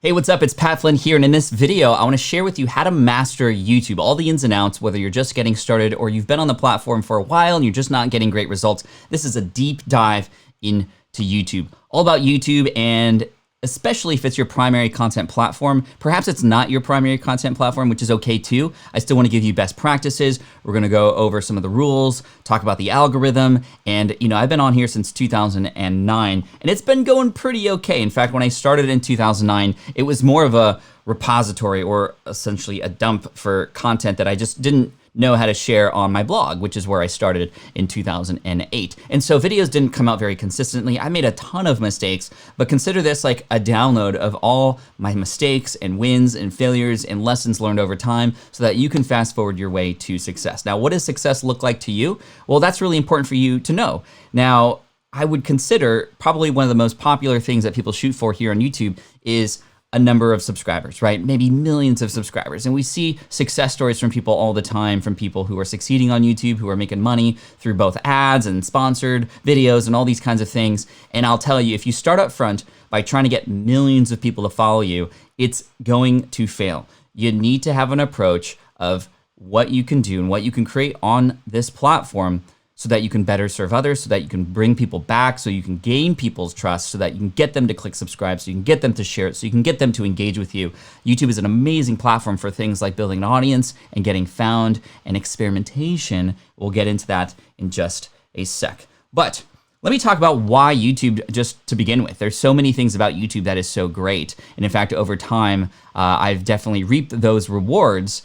Hey, what's up? It's Pat Flynn here, and in this video, I want to share with you how to master YouTube, all the ins and outs, whether you're just getting started or you've been on the platform for a while and you're just not getting great results. This is a deep dive into YouTube, all about YouTube, and especially if it's your primary content platform. Perhaps it's not your primary content platform, which is okay too. I still want to give you best practices. We're going to go over some of the rules, talk about the algorithm, and I've been on here since 2009, and it's been going pretty okay. In fact, when I started in 2009, it was more of a repository or essentially a dump for content that I just didn't know how to share on my blog, which is where I started in 2008. And so videos didn't come out very consistently. I made a ton of mistakes, but consider this like a download of all my mistakes and wins and failures and lessons learned over time so that you can fast forward your way to success. Now, what does success look like to you? Well, that's really important for you to know. Now, I would consider probably one of the most popular things that people shoot for here on YouTube is a number of subscribers, right? Maybe millions of subscribers. And we see success stories from people all the time, from people who are succeeding on YouTube, who are making money through both ads and sponsored videos and all these kinds of things. And I'll tell you, if you start up front by trying to get millions of people to follow you, it's going to fail. You need to have an approach of what you can do and what you can create on this platform so that you can better serve others, so that you can bring people back, so you can gain people's trust, so that you can get them to click subscribe, so you can get them to share it, so you can get them to engage with you. YouTube is an amazing platform for things like building an audience and getting found and experimentation. We'll get into that in just a sec. But let me talk about why YouTube, just to begin with. There's so many things about YouTube that is so great. And in fact, over time, I've definitely reaped those rewards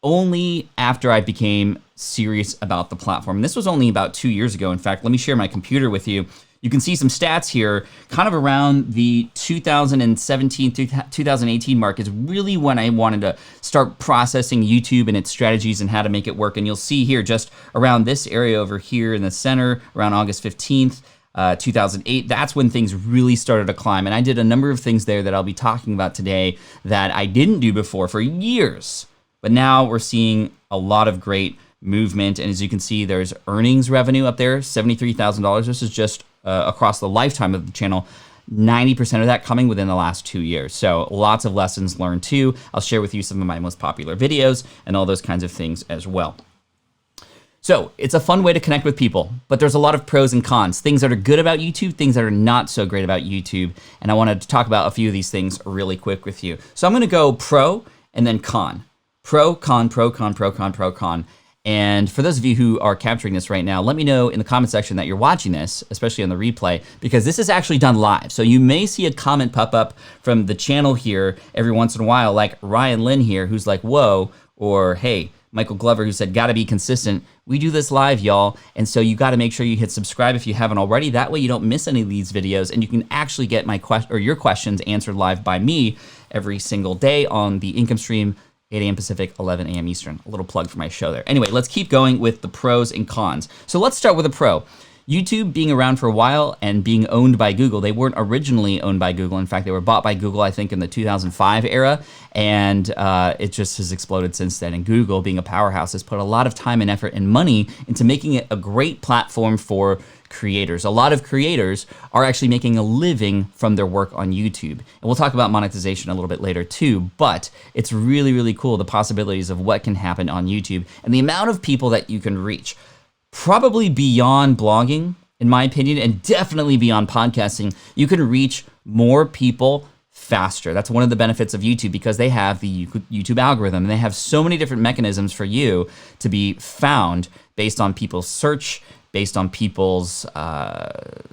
only after I became serious about the platform. And this was only about 2 years ago. In fact, let me share my computer with you. You can see some stats here, kind of around the 2017 through 2018 mark is really when I wanted to start processing YouTube and its strategies and how to make it work. And you'll see here, just around this area over here in the center, around August 15th, 2008, that's when things really started to climb. And I did a number of things there that I'll be talking about today that I didn't do before for years. But now we're seeing a lot of great movement. And as you can see, there's earnings revenue up there, $73,000. This is just across the lifetime of the channel, 90% of that coming within the last 2 years. So lots of lessons learned too. I'll share with you some of my most popular videos and all those kinds of things as well. So it's a fun way to connect with people, but there's a lot of pros and cons, things that are good about YouTube, things that are not so great about YouTube. And I wanted to talk about a few of these things really quick with you. So I'm gonna go pro and then con. Pro, con, pro, con, pro, con, pro, con. And for those of you who are capturing this right now, let me know in the comment section that you're watching this, especially on the replay, because this is actually done live. So you may see a comment pop up from the channel here every once in a while, like Ryan Lynn here, who's like, whoa, or hey, Michael Glover, who said, gotta be consistent. We do this live, y'all. And so you gotta make sure you hit subscribe if you haven't already. That way you don't miss any of these videos and you can actually get your questions answered live by me every single day on the income stream, 8 a.m. Pacific, 11 a.m. Eastern. A little plug for my show there. Anyway, let's keep going with the pros and cons. So let's start with a pro. YouTube being around for a while and being owned by Google. They weren't originally owned by Google. In fact, they were bought by Google, I think, in the 2005 era. And it just has exploded since then. And Google, being a powerhouse, has put a lot of time and effort and money into making it a great platform for creators. A lot of creators are actually making a living from their work on YouTube. And we'll talk about monetization a little bit later too, but it's really, really cool, the possibilities of what can happen on YouTube and the amount of people that you can reach. Probably beyond blogging, in my opinion, and definitely beyond podcasting, you can reach more people faster. That's one of the benefits of YouTube because they have the YouTube algorithm and they have so many different mechanisms for you to be found based on people's search, based on people's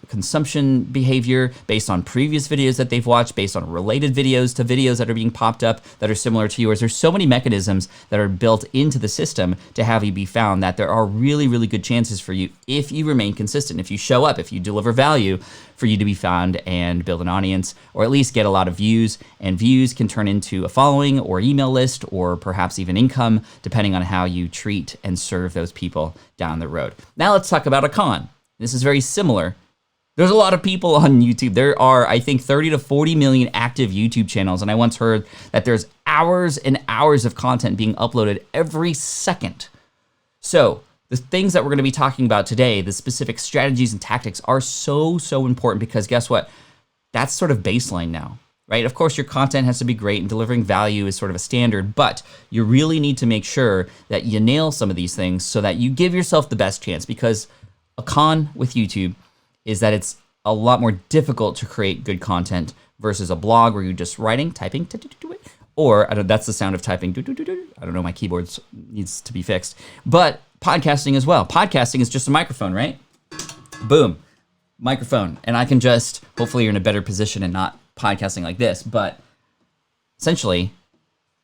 consumption behavior, based on previous videos that they've watched, based on related videos to videos that are being popped up that are similar to yours. There's so many mechanisms that are built into the system to have you be found that there are really, really good chances for you if you remain consistent, if you show up, if you deliver value, for you to be found and build an audience, or at least get a lot of views. And views can turn into a following or email list, or perhaps even income, depending on how you treat and serve those people down the road. Now let's talk about a con. This is very similar. There's a lot of people on YouTube. There are, I think, 30 to 40 million active YouTube channels. And I once heard that there's hours and hours of content being uploaded every second. So the things that we're going to be talking about today, the specific strategies and tactics, are so important because guess what? That's sort of baseline now. right? Of course, your content has to be great and delivering value is sort of a standard, but you really need to make sure that you nail some of these things so that you give yourself the best chance, because a con with YouTube is that it's a lot more difficult to create good content versus a blog where you're just writing, typing, or that's the sound of typing. I don't know, my keyboard needs to be fixed. But podcasting as well. Podcasting is just a microphone, right? Boom, microphone. And I can just, hopefully you're in a better position and not podcasting like this, but essentially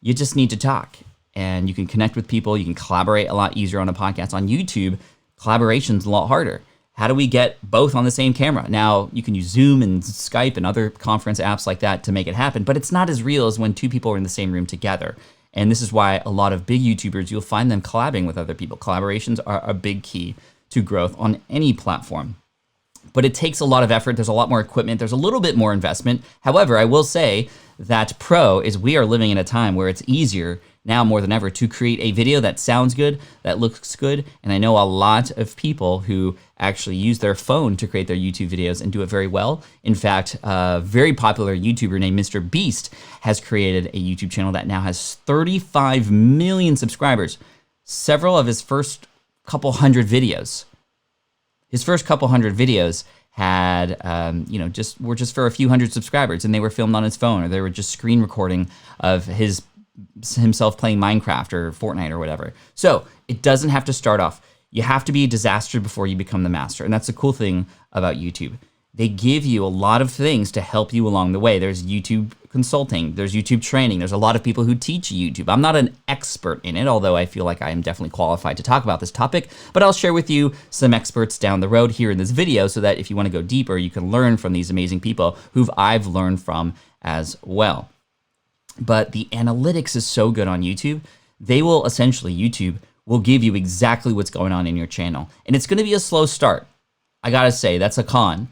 you just need to talk and you can connect with people. You can collaborate a lot easier on a podcast. On YouTube, collaboration's a lot harder. How do we get both on the same camera? Now, you can use Zoom and Skype and other conference apps like that to make it happen, but it's not as real as when two people are in the same room together. And this is why a lot of big YouTubers, you'll find them collabing with other people. Collaborations are a big key to growth on any platform. But it takes a lot of effort. There's a lot more equipment. There's a little bit more investment. However, I will say that we are living in a time where it's easier now more than ever to create a video that sounds good, that looks good. And I know a lot of people who actually use their phone to create their YouTube videos and do it very well. In fact, a very popular YouTuber named Mr. Beast has created a YouTube channel that now has 35 million subscribers. Several of his first couple hundred videos had, were just for a few hundred subscribers, and they were filmed on his phone, or they were just screen recording of himself playing Minecraft or Fortnite or whatever. So it doesn't have to start off. You have to be a disaster before you become the master. And that's the cool thing about YouTube. They give you a lot of things to help you along the way. There's YouTube consulting, there's YouTube training, there's a lot of people who teach YouTube. I'm not an expert in it, although I feel like I am definitely qualified to talk about this topic, but I'll share with you some experts down the road here in this video so that if you want to go deeper, you can learn from these amazing people who I've learned from as well. But the analytics is so good on YouTube. YouTube will give you exactly what's going on in your channel. And it's gonna be a slow start. I gotta say, that's a con.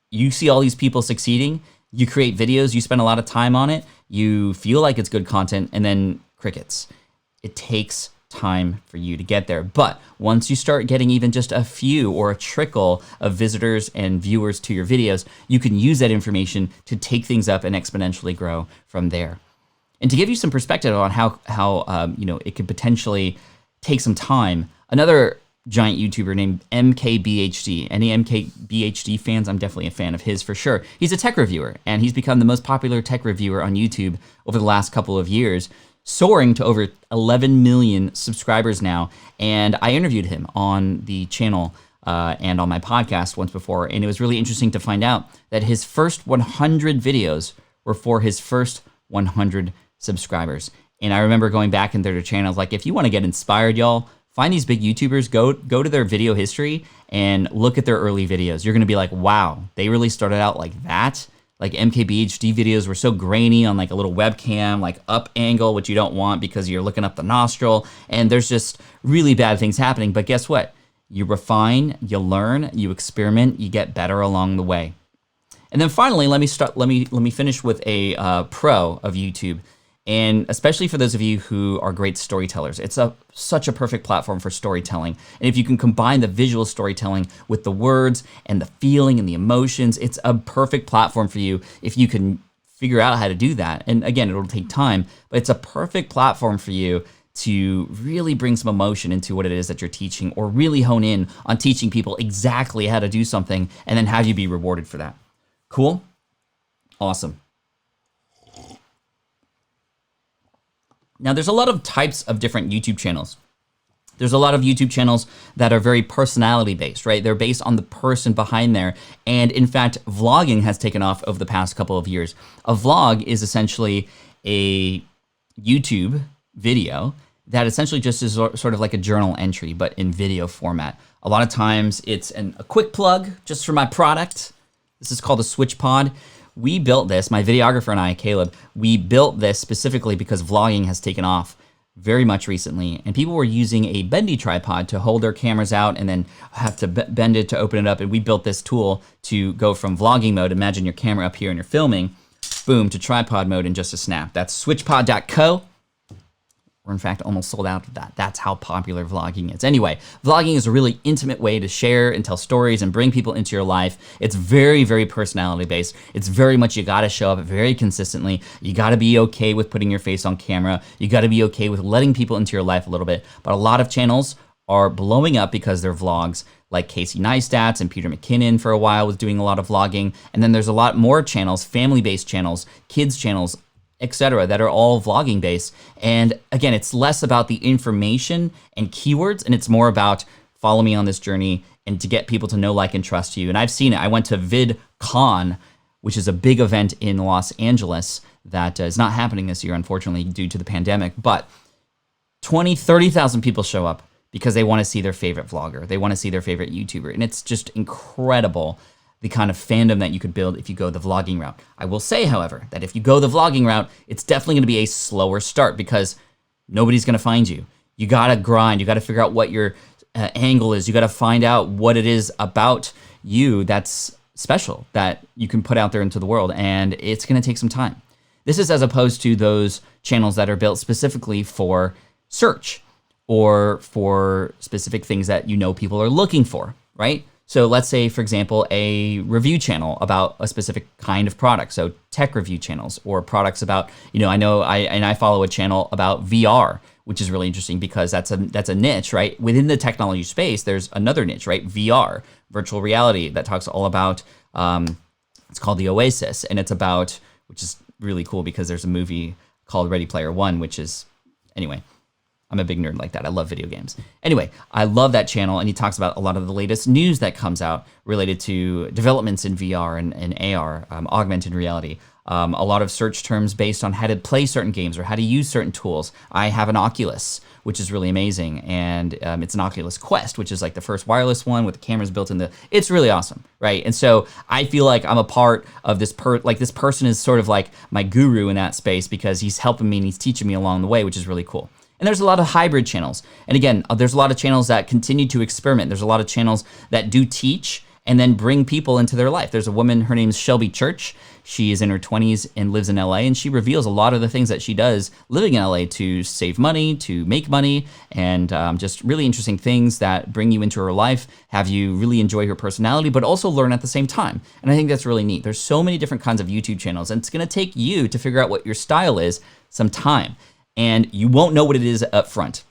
You see all these people succeeding, you create videos, you spend a lot of time on it, you feel like it's good content, and then crickets. It takes time for you to get there. But once you start getting even just a few or a trickle of visitors and viewers to your videos, you can use that information to take things up and exponentially grow from there. And to give you some perspective on how it could potentially take some time, another giant YouTuber named MKBHD. Any MKBHD fans? I'm definitely a fan of his for sure. He's a tech reviewer, and he's become the most popular tech reviewer on YouTube over the last couple of years, soaring to over 11 million subscribers now. And I interviewed him on the channel and on my podcast once before, and it was really interesting to find out that his first 100 videos were for his first 100 subscribers. And I remember going back into their channels, like, if you want to get inspired, y'all, find these big YouTubers, go to their video history and look at their early videos. You're gonna be like, wow, they really started out like that? Like MKBHD videos were so grainy on like a little webcam, like up angle, which you don't want because you're looking up the nostril, and there's just really bad things happening. But guess what? You refine, you learn, you experiment, you get better along the way. And then finally, let me finish with a pro of YouTube. And especially for those of you who are great storytellers, it's such a perfect platform for storytelling. And if you can combine the visual storytelling with the words and the feeling and the emotions, it's a perfect platform for you if you can figure out how to do that. And again, it'll take time, but it's a perfect platform for you to really bring some emotion into what it is that you're teaching, or really hone in on teaching people exactly how to do something and then have you be rewarded for that. Cool? Awesome. Now, there's a lot of types of different YouTube channels. There's a lot of YouTube channels that are very personality based, right? They're based on the person behind there. And in fact, vlogging has taken off over the past couple of years. A vlog is essentially a YouTube video that essentially just is sort of like a journal entry, but in video format. A lot of times it's a quick plug just for my product. This is called a Switch Pod. We built this, my videographer and I, Caleb, we built this specifically because vlogging has taken off very much recently, and people were using a bendy tripod to hold their cameras out and then have to bend it to open it up, and we built this tool to go from vlogging mode, imagine your camera up here and you're filming, boom, to tripod mode in just a snap. That's switchpod.co. We're in fact almost sold out of that. That's how popular vlogging is. Anyway, vlogging is a really intimate way to share and tell stories and bring people into your life. It's very, very personality based. It's very much you gotta show up very consistently. You gotta be okay with putting your face on camera. You gotta be okay with letting people into your life a little bit. But a lot of channels are blowing up because they're vlogs, like Casey Neistat and Peter McKinnon for a while was doing a lot of vlogging. And then there's a lot more channels, family-based channels, kids channels, etc., that are all vlogging based. And again, it's less about the information and keywords, and it's more about follow me on this journey and to get people to know, like, and trust you. And I've seen it. I went to VidCon, which is a big event in Los Angeles that is not happening this year, unfortunately, due to the pandemic. But 20, 30,000 people show up because they want to see their favorite vlogger. They want to see their favorite YouTuber. And it's just incredible the kind of fandom that you could build if you go the vlogging route. I will say, however, that if you go the vlogging route, it's definitely gonna be a slower start because nobody's gonna find you. You gotta grind, you gotta figure out what your angle is, you gotta find out what it is about you that's special, that you can put out there into the world, and it's gonna take some time. This is as opposed to those channels that are built specifically for search or for specific things that you know people are looking for, right? So let's say, for example, a review channel about a specific kind of product. So tech review channels or products about, I follow a channel about VR, which is really interesting because that's a niche, right? Within the technology space, there's another niche, right? VR, virtual reality, that talks all about, it's called The Oasis, and it's about, which is really cool because there's a movie called Ready Player One, which is, anyway, I'm a big nerd like that. I love video games. Anyway, I love that channel, and he talks about a lot of the latest news that comes out related to developments in VR and AR, augmented reality. A lot of search terms based on how to play certain games or how to use certain tools. I have an Oculus, which is really amazing, and it's an Oculus Quest, which is like the first wireless one with the cameras built in. It's really awesome, right? And so I feel like I'm a part of this. This person is sort of like my guru in that space because he's helping me and he's teaching me along the way, which is really cool. And there's a lot of hybrid channels. And again, there's a lot of channels that continue to experiment. There's a lot of channels that do teach and then bring people into their life. There's a woman, her name's Shelby Church. She is in her 20s and lives in LA, and she reveals a lot of the things that she does living in LA to save money, to make money, and just really interesting things that bring you into her life, have you really enjoy her personality, but also learn at the same time. And I think that's really neat. There's so many different kinds of YouTube channels, and it's gonna take you to figure out what your style is some time. And you won't know what it is up front.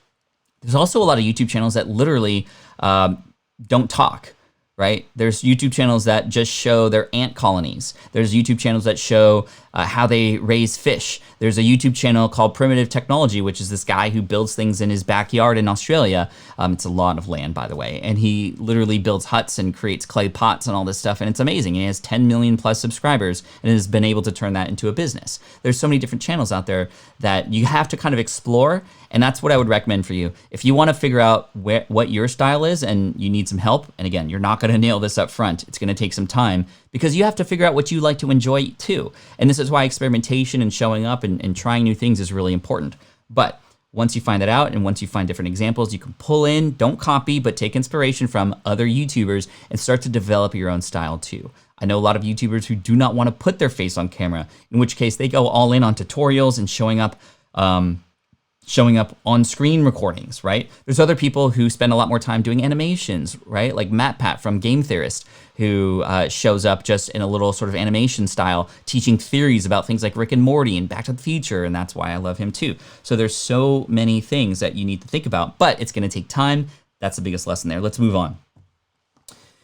There's also a lot of YouTube channels that literally don't talk, right? There's YouTube channels that just show their ant colonies. There's YouTube channels that show how they raise fish. There's a YouTube channel called Primitive Technology, which is this guy who builds things in his backyard in Australia. It's a lot of land, by the way. And he literally builds huts and creates clay pots and all this stuff. And it's amazing. And he has 10 million plus subscribers and has been able to turn that into a business. There's so many different channels out there that you have to kind of explore. And that's what I would recommend for you. If you want to figure out what your style is and you need some help, and again, you're not going to nail this up front. It's going to take some time because you have to figure out what you like to enjoy too. And this is why experimentation and showing up and trying new things is really important. But once you find that out and once you find different examples, you can pull in, don't copy, but take inspiration from other YouTubers and start to develop your own style too. I know a lot of YouTubers who do not want to put their face on camera, in which case they go all in on tutorials and showing up on-screen recordings, right? There's other people who spend a lot more time doing animations, right? Like MatPat from Game Theorist, who shows up just in a little sort of animation style, teaching theories about things like Rick and Morty and Back to the Future, and that's why I love him too. So there's so many things that you need to think about, but it's gonna take time. That's the biggest lesson there. Let's move on.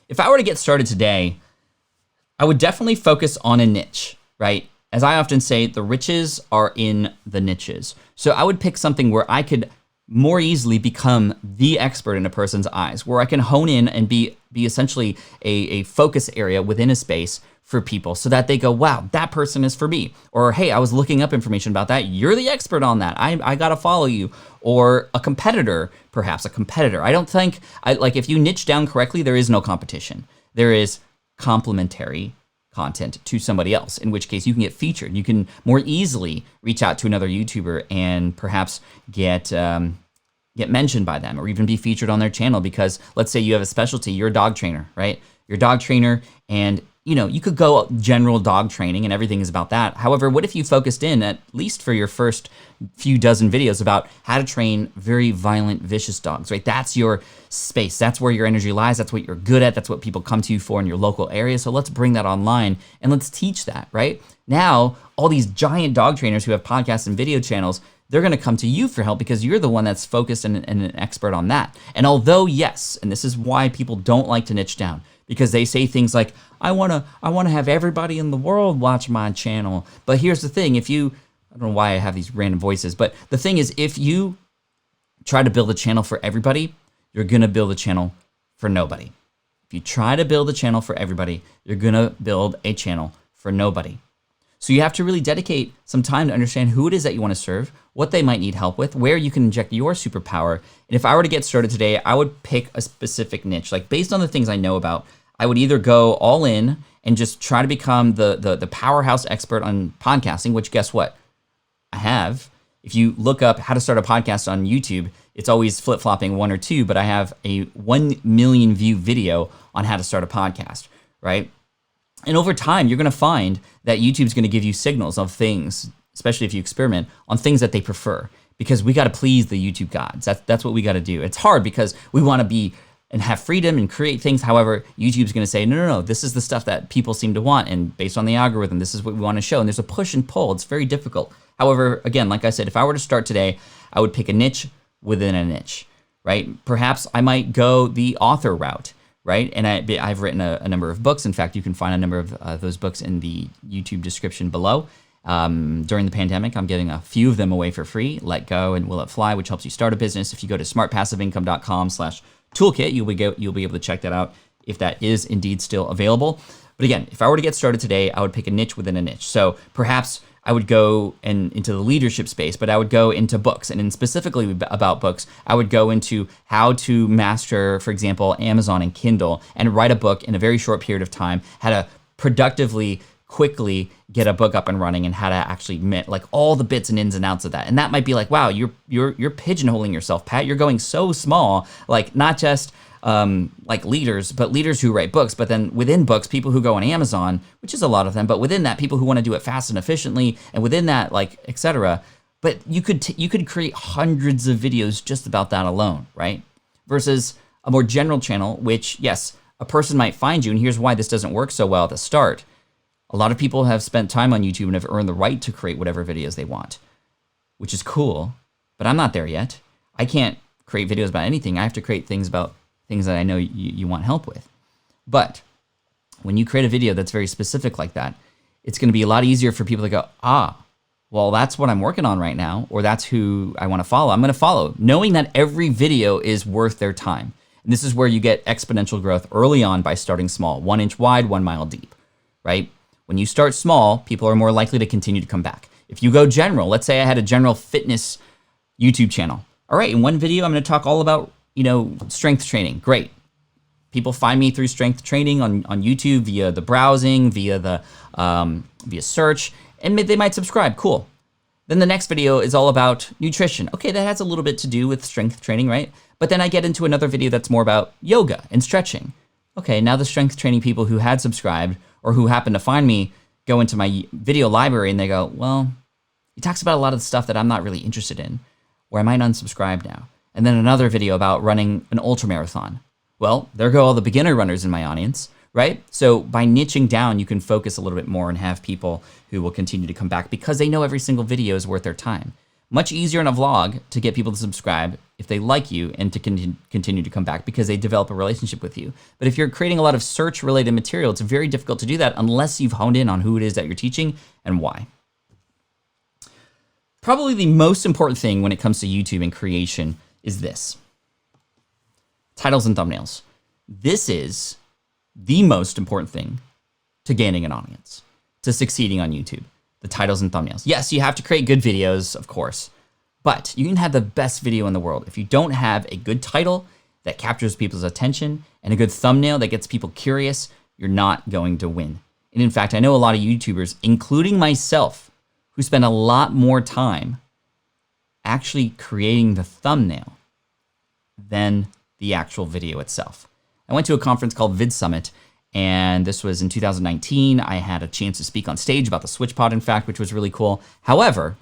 If I were to get started today, I would definitely focus on a niche, right? As I often say, the riches are in the niches. So I would pick something where I could more easily become the expert in a person's eyes, where I can hone in and be essentially a focus area within a space for people so that they go, wow, that person is for me. Or, hey, I was looking up information about that. You're the expert on that. I gotta follow you. Or a competitor, perhaps a competitor. I don't think, like if you niche down correctly, there is no competition. There is complementary content to somebody else, in which case you can get featured. You can more easily reach out to another YouTuber and perhaps get mentioned by them or even be featured on their channel because let's say you have a specialty, you're a dog trainer, right? You're a dog trainer and you could go general dog training and everything is about that. However, what if you focused in, at least for your first few dozen videos, about how to train very violent, vicious dogs, right? That's your space. That's where your energy lies. That's what you're good at. That's what people come to you for in your local area. So let's bring that online and let's teach that, right? Now, all these giant dog trainers who have podcasts and video channels, they're going to come to you for help because you're the one that's focused and an expert on that. And although, yes, and this is why people don't like to niche down, because they say things like, I want to have everybody in the world watch my channel. But here's the thing, I don't know why I have these random voices, but the thing is, if you try to build a channel for everybody, you're going to build a channel for nobody. If you try to build a channel for everybody, you're going to build a channel for nobody. So you have to really dedicate some time to understand who it is that you want to serve, what they might need help with, where you can inject your superpower. And if I were to get started today, I would pick a specific niche. Like based on the things I know about, I would either go all in and just try to become the powerhouse expert on podcasting, which guess what? I have. If you look up how to start a podcast on YouTube, it's always flip-flopping 1 or 2, but I have a 1 million view video on how to start a podcast, right? And over time, you're gonna find that YouTube's gonna give you signals of things, especially if you experiment, on things that they prefer, because we gotta please the YouTube gods. That's what we gotta do. It's hard because we wanna be and have freedom and create things. However, YouTube's gonna say, no, this is the stuff that people seem to want, and based on the algorithm, this is what we wanna show. And there's a push and pull, it's very difficult. However, again, like I said, if I were to start today, I would pick a niche within a niche, right? Perhaps I might go the author route, right? And I've written a number of books. In fact, you can find a number of those books in the YouTube description below. During the pandemic, I'm giving a few of them away for free, Let Go and Will It Fly, which helps you start a business. If you go to smartpassiveincome.com/toolkit, you'll be able to check that out if that is indeed still available. But again, if I were to get started today, I would pick a niche within a niche. So perhaps I would go into the leadership space, but I would go into books. And in specifically about books, I would go into how to master, for example, Amazon and Kindle, and write a book in a very short period of time, how to productively, quickly get a book up and running, and how to actually like all the bits and ins and outs of that. And that might be like, wow, you're pigeonholing yourself, Pat. You're going so small, like not just like leaders, but leaders who write books, but then within books, people who go on Amazon, which is a lot of them, but within that, people who want to do it fast and efficiently, and within that, like, etc. But you could create hundreds of videos just about that alone, right? Versus a more general channel, which, yes, a person might find you, and here's why this doesn't work so well at the start. A lot of people have spent time on YouTube and have earned the right to create whatever videos they want, which is cool, but I'm not there yet. I can't create videos about anything. I have to create things about things that I know you want help with. But when you create a video that's very specific like that, it's gonna be a lot easier for people to go, well, that's what I'm working on right now, or that's who I wanna follow. I'm gonna follow, knowing that every video is worth their time. And this is where you get exponential growth early on by starting small, 1 inch wide, 1 mile deep, right? When you start small, people are more likely to continue to come back. If you go general, let's say I had a general fitness YouTube channel. All right, in one video, I'm gonna talk all about strength training. Great. People find me through strength training on YouTube via the browsing, via search, and they might subscribe. Cool. Then the next video is all about nutrition. Okay, that has a little bit to do with strength training, right? But then I get into another video that's more about yoga and stretching. Okay, now the strength training people who had subscribed or who happen to find me go into my video library and they go, well, he talks about a lot of the stuff that I'm not really interested in, or I might unsubscribe now. And then another video about running an ultra marathon. Well, there go all the beginner runners in my audience, right? So by niching down, you can focus a little bit more and have people who will continue to come back because they know every single video is worth their time. Much easier in a vlog to get people to subscribe if they like you and to continue to come back because they develop a relationship with you. But if you're creating a lot of search related material, it's very difficult to do that unless you've honed in on who it is that you're teaching and why. Probably the most important thing when it comes to YouTube and creation is this: titles and thumbnails. This is the most important thing to gaining an audience, to succeeding on YouTube, the titles and thumbnails. Yes, you have to create good videos, of course, but you can have the best video in the world. If you don't have a good title that captures people's attention and a good thumbnail that gets people curious, you're not going to win. And in fact, I know a lot of YouTubers, including myself, who spend a lot more time actually creating the thumbnail than the actual video itself. I went to a conference called Vid Summit, And this was in 2019. I had a chance to speak on stage about the SwitchPod, in fact, which was really cool. However,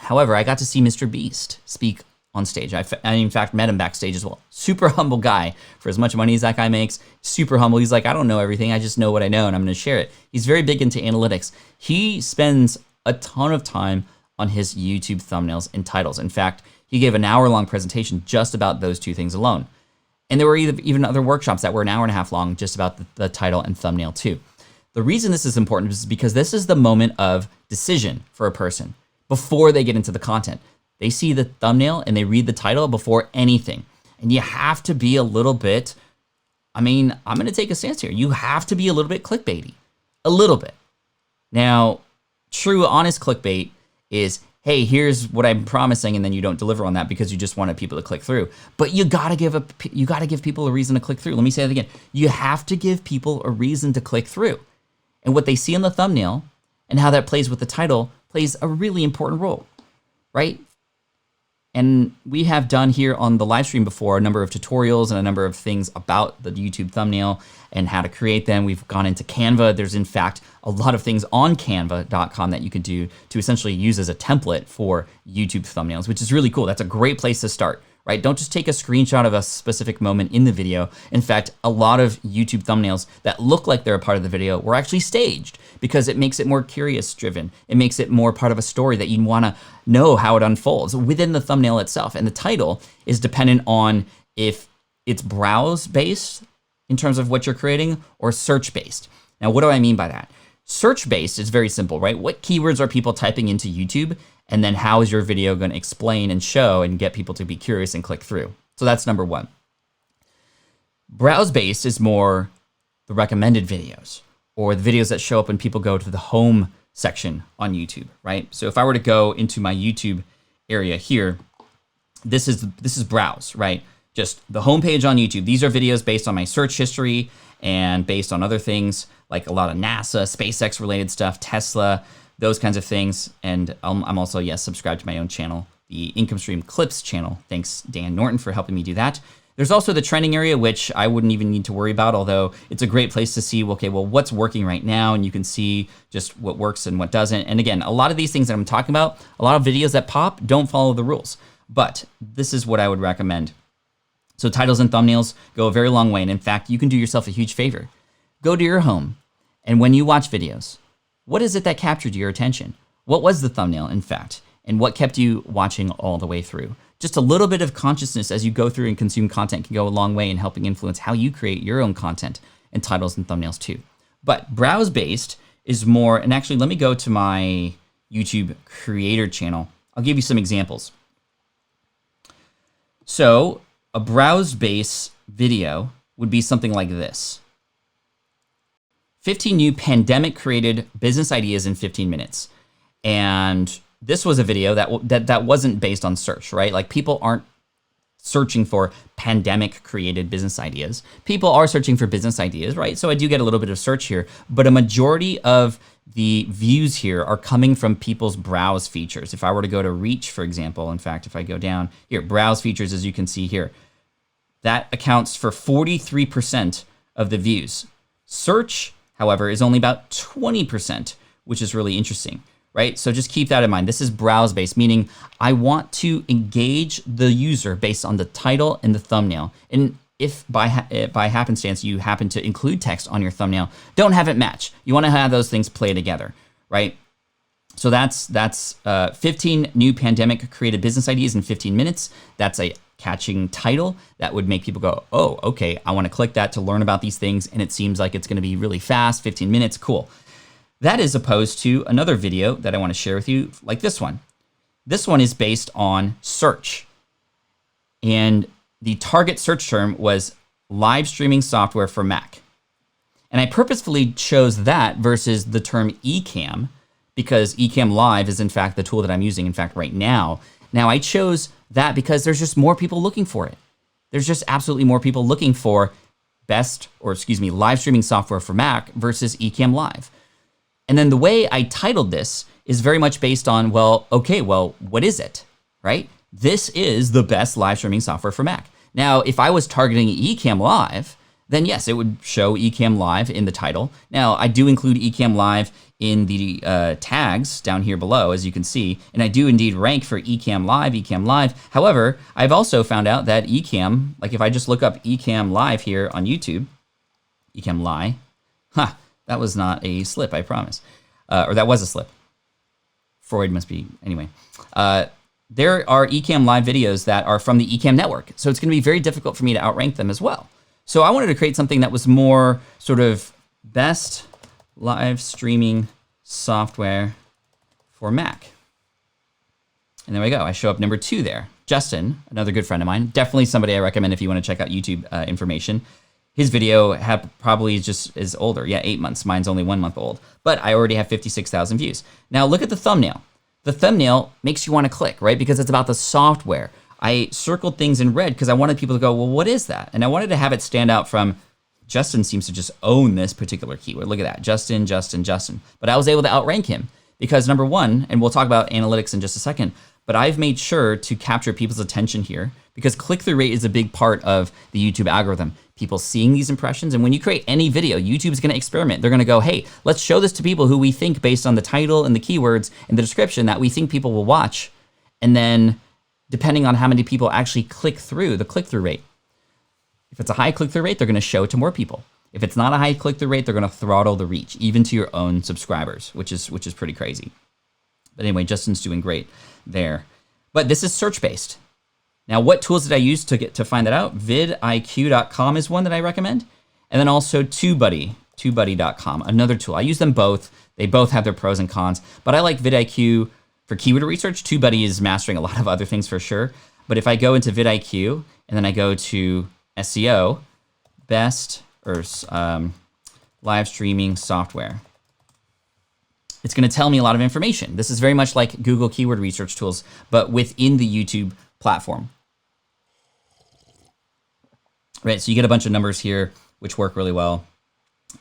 I got to see Mr. Beast speak on stage. I in fact met him backstage as well. Super humble guy for as much money as that guy makes. Super humble. He's like, I don't know everything. I just know what I know and I'm going to share it. He's very big into analytics. He spends a ton of time on his YouTube thumbnails and titles. In fact, he gave an hour-long presentation just about those two things alone. And there were even other workshops that were an hour and a half long just about the title and thumbnail too. The reason this is important is because this is the moment of decision for a person before they get into the content. They see the thumbnail and they read the title before anything. And you have to be a little bit, I'm going to take a stance here. You have to be a little bit clickbaity, a little bit. Now, true, honest clickbait is, hey, here's what I'm promising, and then you don't deliver on that because you just wanted people to click through. But you gotta give people a reason to click through. Let me say that again. You have to give people a reason to click through. And what they see in the thumbnail and how that plays with the title plays a really important role, right? And we have done here on the live stream before a number of tutorials and a number of things about the YouTube thumbnail and how to create them. We've gone into Canva. There's in fact a lot of things on canva.com that you can do to essentially use as a template for YouTube thumbnails, which is really cool. That's a great place to start, right? Don't just take a screenshot of a specific moment in the video. In fact, a lot of YouTube thumbnails that look like they're a part of the video were actually staged because it makes it more curious driven. It makes it more part of a story that you want to know how it unfolds within the thumbnail itself. And the title is dependent on if it's browse based in terms of what you're creating or search based. Now, what do I mean by that? Search based is very simple, right? What keywords are people typing into YouTube? And then how is your video going to explain and show and get people to be curious and click through? So that's number one. Browse based is more the recommended videos or the videos that show up when people go to the home section on YouTube, right? So if I were to go into my YouTube area here, this is browse, right? Just the homepage on YouTube. These are videos based on my search history and based on other things like a lot of NASA, SpaceX related stuff, Tesla, those kinds of things. And I'm also, yes, subscribed to my own channel, the Income Stream Clips channel. Thanks, Dan Norton, for helping me do that. There's also the trending area, which I wouldn't even need to worry about, although it's a great place to see, okay, well, what's working right now? And you can see just what works and what doesn't. And again, a lot of these things that I'm talking about, a lot of videos that pop don't follow the rules, but this is what I would recommend. So titles and thumbnails go a very long way. And in fact, you can do yourself a huge favor. Go to your home, and when you watch videos, what is it that captured your attention? What was the thumbnail, in fact? And what kept you watching all the way through? Just a little bit of consciousness as you go through and consume content can go a long way in helping influence how you create your own content and titles and thumbnails too. But browse-based is more, and actually let me go to my YouTube creator channel. I'll give you some examples. So a browse-based video would be something like this. 15 new pandemic-created business ideas in 15 minutes. And this was a video that wasn't based on search, right? Like people aren't searching for pandemic-created business ideas. People are searching for business ideas, right? So I do get a little bit of search here, but a majority of the views here are coming from people's browse features. If I were to go to reach, for example, in fact, if I go down here, browse features, as you can see here, that accounts for 43% of the views. Search, however, is only about 20%, which is really interesting, right? So just keep that in mind. This is browse-based, meaning I want to engage the user based on the title and the thumbnail. And if by happenstance you happen to include text on your thumbnail, don't have it match. You want to have those things play together, right? So that's 15 new pandemic-created business ideas in 15 minutes. That's a catching title that would make people go, oh, okay, I want to click that to learn about these things, and it seems like it's going to be really fast, 15 minutes, cool. That is opposed to another video that I want to share with you, like this one. This one is based on search, and the target search term was live streaming software for Mac. And I purposefully chose that versus the term Ecamm, because Ecamm Live is in fact the tool that I'm using, in fact, right now. Now I chose that because there's just more people looking for it. There's just absolutely more people looking for live streaming software for Mac versus Ecamm Live. And then the way I titled this is very much based on, well, okay, well, what is it, right? This is the best live streaming software for Mac. Now, if I was targeting Ecamm Live, then yes, it would show Ecamm Live in the title. Now, I do include Ecamm Live in the tags down here below, as you can see, and I do indeed rank for Ecamm Live. However, I've also found out that Ecamm, like if I just look up Ecamm Live here on YouTube, Ecamm Live, that was not a slip, I promise. Or that was a slip. Freud must be, anyway. There are Ecamm Live videos that are from the Ecamm network, so it's gonna be very difficult for me to outrank them as well. So I wanted to create something that was more sort of best live streaming software for Mac. And there we go, I show up number 2 there. Justin, another good friend of mine, definitely somebody I recommend if you wanna check out YouTube information. His video probably just is older, yeah, 8 months, mine's only 1 month old, but I already have 56,000 views. Now look at the thumbnail. The thumbnail makes you wanna click, right? Because it's about the software. I circled things in red because I wanted people to go, well, what is that? And I wanted to have it stand out from, Justin seems to just own this particular keyword. Look at that, Justin. But I was able to outrank him because number 1, and we'll talk about analytics in just a second, but I've made sure to capture people's attention here because click-through rate is a big part of the YouTube algorithm. People seeing these impressions, and when you create any video, YouTube's gonna experiment. They're gonna go, hey, let's show this to people who we think based on the title and the keywords and the description that we think people will watch. And then depending on how many people actually click through, the click-through rate. If it's a high click-through rate, they're gonna show it to more people. If it's not a high click-through rate, they're gonna throttle the reach, even to your own subscribers, which is pretty crazy. But anyway, Justin's doing great there. But this is search-based. Now, what tools did I use to find that out? vidiq.com is one that I recommend. And then also tubebuddy.com, another tool. I use them both. They both have their pros and cons, but I like vidIQ for keyword research. TubeBuddy is mastering a lot of other things for sure. But if I go into vidIQ and then I go to SEO, best or live streaming software, it's gonna tell me a lot of information. This is very much like Google keyword research tools, but within the YouTube platform. Right, so you get a bunch of numbers here, which work really well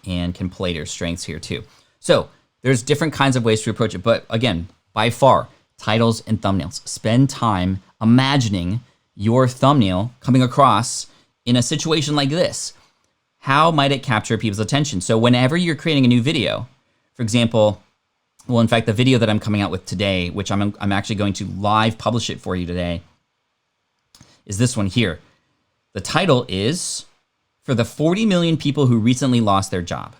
and can play to your strengths here too. So there's different kinds of ways to approach it, but again, by far, titles and thumbnails. Spend time imagining your thumbnail coming across in a situation like this. How might it capture people's attention? So whenever you're creating a new video, for example, well, in fact, the video that I'm coming out with today, which I'm actually going to live publish it for you today, is this one here. The title is, for the 40 million people who recently lost their job.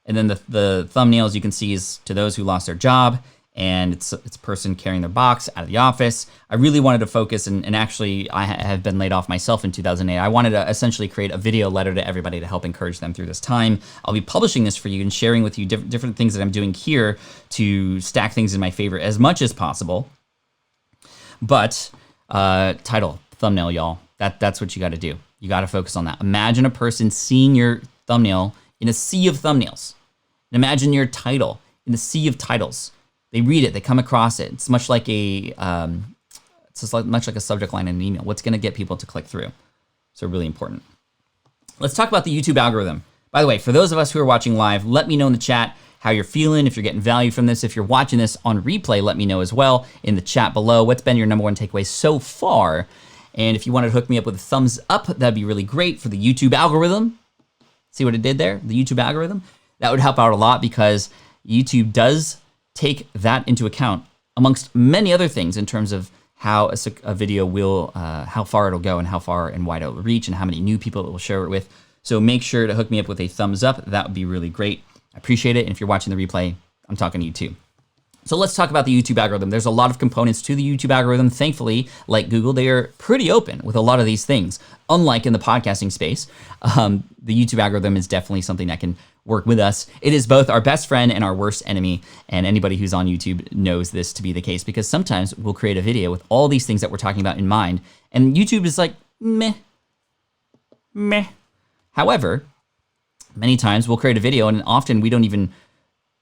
And then the thumbnails you can see is to those who lost their job, and it's a person carrying their box out of the office. I really wanted to focus, and actually I have been laid off myself in 2008. I wanted to essentially create a video letter to everybody to help encourage them through this time. I'll be publishing this for you and sharing with you different things that I'm doing here to stack things in my favor as much as possible. But title, thumbnail, y'all, that's what you gotta do. You gotta focus on that. Imagine a person seeing your thumbnail in a sea of thumbnails. And imagine your title in a sea of titles. They read it, they come across it. It's much like a much like a subject line in an email. What's gonna get people to click through? So really important. Let's talk about the YouTube algorithm. By the way, for those of us who are watching live, let me know in the chat how you're feeling, if you're getting value from this. If you're watching this on replay, let me know as well in the chat below. What's been your number 1 takeaway so far? And if you wanted to hook me up with a thumbs up, that'd be really great for the YouTube algorithm. See what it did there? The YouTube algorithm? That would help out a lot because YouTube does take that into account amongst many other things in terms of how a video will, how far it'll go and how far and wide it'll reach and how many new people it will share it with. So make sure to hook me up with a thumbs up. That would be really great. I appreciate it. And if you're watching the replay, I'm talking to you too. So let's talk about the YouTube algorithm. There's a lot of components to the YouTube algorithm. Thankfully, like Google, they are pretty open with a lot of these things. Unlike in the podcasting space, the YouTube algorithm is definitely something that can work with us. It is both our best friend and our worst enemy. And anybody who's on YouTube knows this to be the case because sometimes we'll create a video with all these things that we're talking about in mind. And YouTube is like, meh. However, many times we'll create a video and often we don't even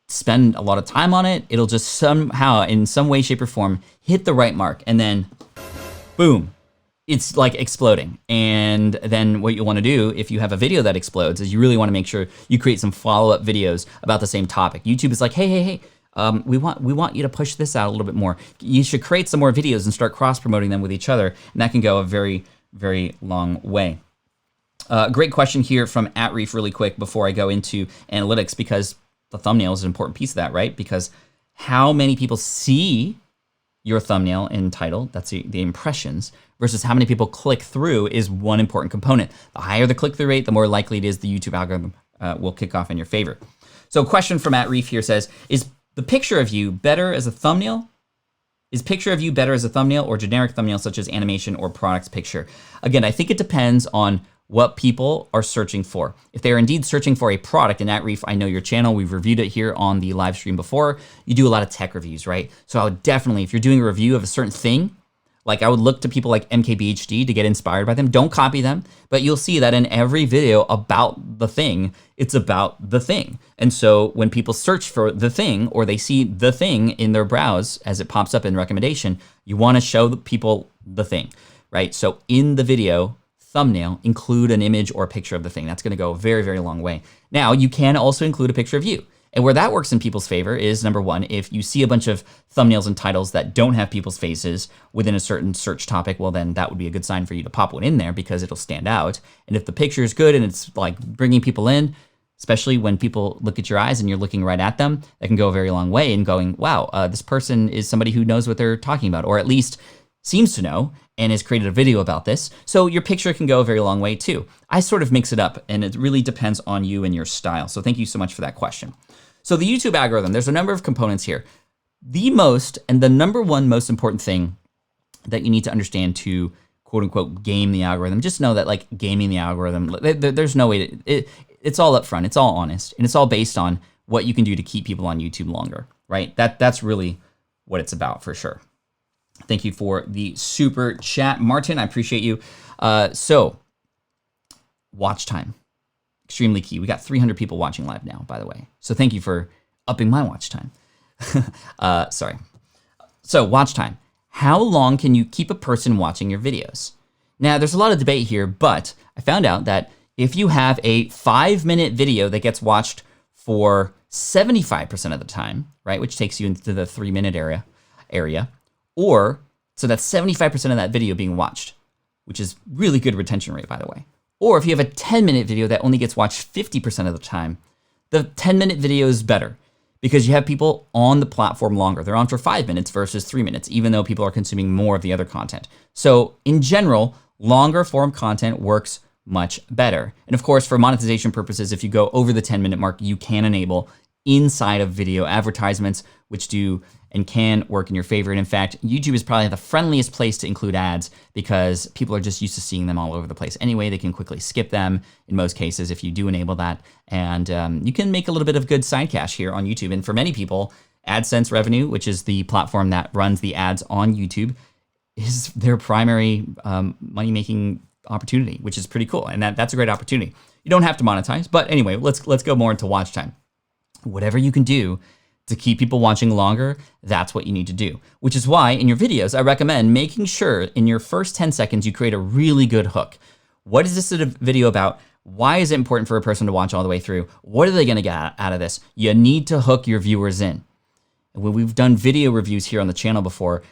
spend a lot of time on it. It'll just somehow, in some way, shape, or form, hit the right mark. And then, boom, it's like exploding. And then what you want to do if you have a video that explodes is you really want to make sure you create some follow-up videos about the same topic. YouTube is like, hey, we want you to push this out a little bit more. You should create some more videos and start cross-promoting them with each other. And that can go a very, very long way. Great question here from @Reef really quick before I go into analytics, because the thumbnail is an important piece of that, right? Because how many people see your thumbnail and title, that's the impressions, versus how many people click through is one important component. The higher the click-through rate, the more likely it is the YouTube algorithm will kick off in your favor. So a question from @Reef here says, is the picture of you better as a thumbnail? Is picture of you better as a thumbnail or generic thumbnail such as animation or products picture? Again, I think it depends on what people are searching for. If they're indeed searching for a product, and @Reef, I know your channel, we've reviewed it here on the live stream before, you do a lot of tech reviews, right? So I would definitely, if you're doing a review of a certain thing, like I would look to people like MKBHD to get inspired by them. Don't copy them, but you'll see that in every video about the thing, it's about the thing. And so when people search for the thing, or they see the thing in their browse as it pops up in recommendation, you wanna show the people the thing, right? So in the video, thumbnail, include an image or a picture of the thing. That's gonna go a very, very long way. Now, you can also include a picture of you. And where that works in people's favor is, number one, if you see a bunch of thumbnails and titles that don't have people's faces within a certain search topic, well, then that would be a good sign for you to pop one in there because it'll stand out. And if the picture is good and it's like bringing people in, especially when people look at your eyes and you're looking right at them, that can go a very long way in going, wow, this person is somebody who knows what they're talking about, or at least seems to know and has created a video about this. So your picture can go a very long way too. I sort of mix it up, and it really depends on you and your style. So thank you so much for that question. So the YouTube algorithm, there's a number of components here. The most, and the number one most important thing that you need to understand to quote unquote game the algorithm, just know that like gaming the algorithm, there's no way to, it's all upfront, it's all honest, and it's all based on what you can do to keep people on YouTube longer, right? That's really what it's about for sure. Thank you for the super chat, Martin. I appreciate you. So, watch time, extremely key. We got 300 people watching live now, by the way. So thank you for upping my watch time. Sorry. So watch time. How long can you keep a person watching your videos? Now, there's a lot of debate here, but I found out that if you have a 5-minute video that gets watched for 75% of the time, right, which takes you into the 3-minute area, or, so that's 75% of that video being watched, which is really good retention rate, by the way. Or if you have a 10-minute video that only gets watched 50% of the time, the 10-minute video is better because you have people on the platform longer. They're on for 5 minutes versus 3 minutes, even though people are consuming more of the other content. So in general, longer form content works much better. And of course, for monetization purposes, if you go over the 10-minute mark, you can enable inside of video advertisements, which do and can work in your favor. And in fact, YouTube is probably the friendliest place to include ads because people are just used to seeing them all over the place. Anyway, they can quickly skip them in most cases if you do enable that. And you can make a little bit of good side cash here on YouTube. And for many people, AdSense revenue, which is the platform that runs the ads on YouTube, is their primary money-making opportunity, which is pretty cool. And that's a great opportunity. You don't have to monetize, but anyway, let's go more into watch time. Whatever you can do to keep people watching longer, that's what you need to do. Which is why in your videos, I recommend making sure in your first 10 seconds, you create a really good hook. What is this video about? Why is it important for a person to watch all the way through? What are they gonna get out of this? You need to hook your viewers in. And when we've done video reviews here on the channel before,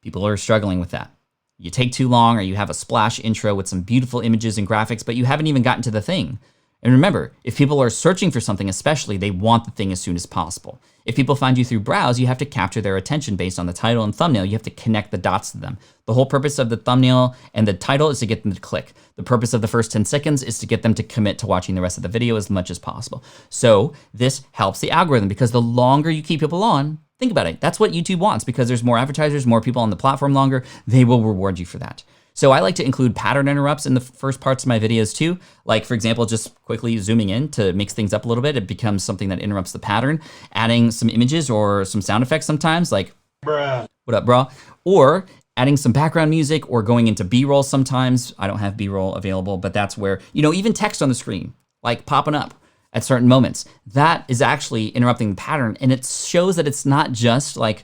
people are struggling with that. You take too long, or you have a splash intro with some beautiful images and graphics, but you haven't even gotten to the thing. And remember, if people are searching for something especially, they want the thing as soon as possible. If people find you through browse, you have to capture their attention based on the title and thumbnail. You have to connect the dots to them. The whole purpose of the thumbnail and the title is to get them to click. The purpose of the first 10 seconds is to get them to commit to watching the rest of the video as much as possible. So this helps the algorithm because the longer you keep people on, think about it, that's what YouTube wants because there's more advertisers, more people on the platform longer, they will reward you for that. So I like to include pattern interrupts in the first parts of my videos too. Like for example, just quickly zooming in to mix things up a little bit, it becomes something that interrupts the pattern, adding some images or some sound effects sometimes like, bruh. What up, bro? Or adding some background music or going into B-roll sometimes. I don't have B-roll available, but that's where, even text on the screen, like popping up at certain moments. That is actually interrupting the pattern, and it shows that it's not just like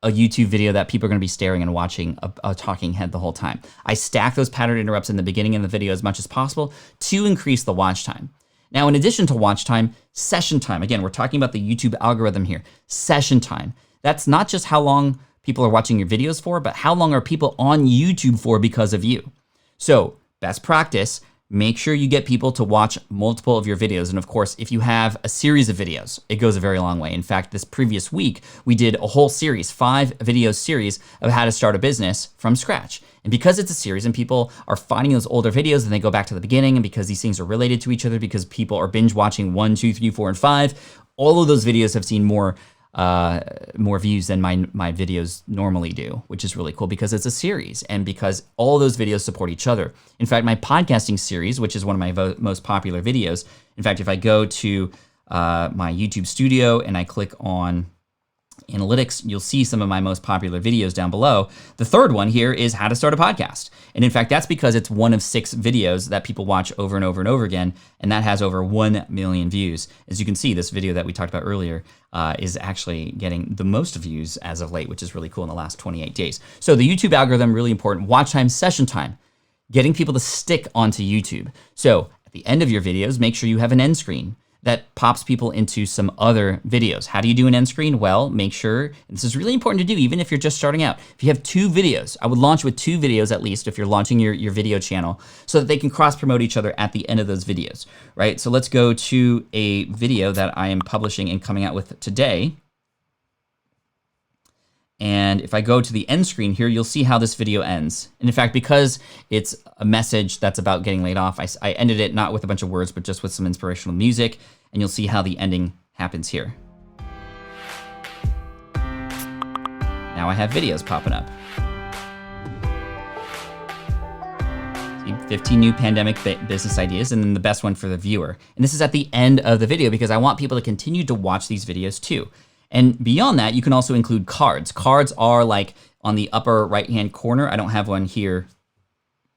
a YouTube video that people are gonna be staring and watching a talking head the whole time. I stack those pattern interrupts in the beginning of the video as much as possible to increase the watch time. Now, in addition to watch time, session time. Again, we're talking about the YouTube algorithm here. Session time. That's not just how long people are watching your videos for, but how long are people on YouTube for because of you. So, best practice, make sure you get people to watch multiple of your videos. And of course, if you have a series of videos, it goes a very long way. In fact, this previous week, we did a whole series, 5 video series of how to start a business from scratch. And because it's a series and people are finding those older videos and they go back to the beginning, and because these things are related to each other, because people are binge watching 1, 2, 3, 4, and 5, all of those videos have seen more views than my videos normally do, which is really cool because it's a series and because all those videos support each other. In fact, my podcasting series, which is one of my most popular videos, in fact, if I go to my YouTube studio and I click on analytics, you'll see some of my most popular videos down below. The third one here is how to start a podcast. And in fact, that's because it's one of 6 videos that people watch over and over and over again. And that has over 1 million views. As you can see, this video that we talked about earlier is actually getting the most views as of late, which is really cool in the last 28 days. So the YouTube algorithm, really important. Watch time, session time, getting people to stick onto YouTube. So at the end of your videos, make sure you have an end screen that pops people into some other videos. How do you do an end screen? Well, make sure, and this is really important to do even if you're just starting out. If you have 2 videos, I would launch with 2 videos at least if you're launching your video channel so that they can cross promote each other at the end of those videos, right? So let's go to a video that I am publishing and coming out with today. And if I go to the end screen here, you'll see how this video ends. And in fact, because it's a message that's about getting laid off, I ended it not with a bunch of words, but just with some inspirational music. And you'll see how the ending happens here. Now I have videos popping up. See, 15 new pandemic business ideas, and then the best one for the viewer. And this is at the end of the video because I want people to continue to watch these videos too. And beyond that, you can also include cards. Cards are like on the upper right-hand corner. I don't have one here.